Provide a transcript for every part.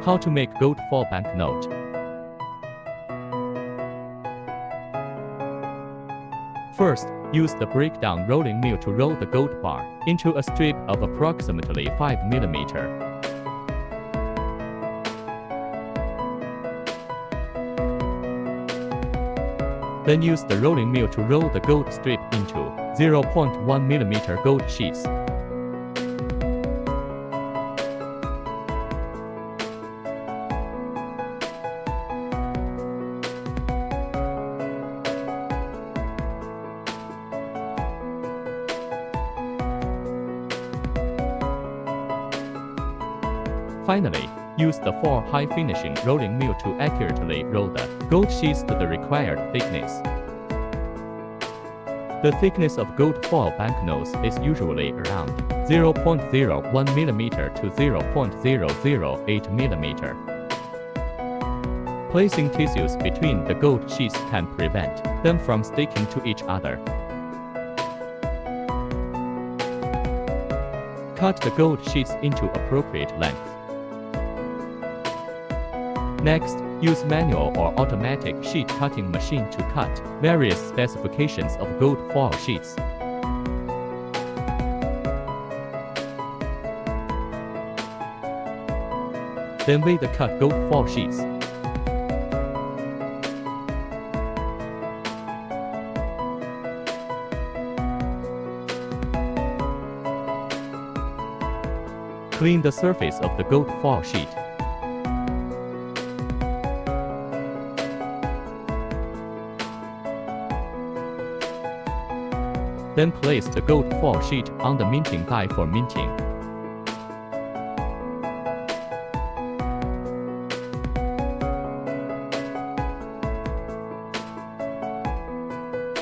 How to make gold foil banknote. First, use the breakdown rolling mill to roll the gold bar into a strip of approximately 5 mm. Then use the rolling mill to roll the gold strip into 0.1 mm gold sheets. Finally, use the 4 high finishing rolling mill to accurately roll the gold sheets to the required thickness. The thickness of gold foil banknotes is usually around 0.01 mm to 0.008 mm. Placing tissues between the gold sheets can prevent them from sticking to each other. Cut the gold sheets into appropriate length. Next, use manual or automatic sheet cutting machine to cut various specifications of gold foil sheets. Then weigh the cut gold foil sheets. Clean the surface of the gold foil sheet. Then place the gold foil sheet on the minting die for minting.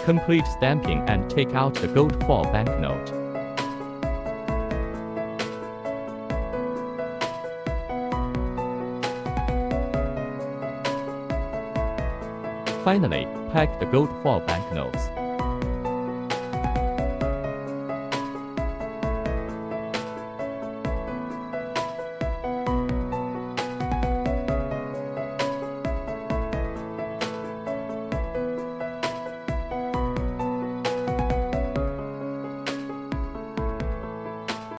Complete stamping and take out the gold foil banknote. Finally, pack the gold foil banknotes.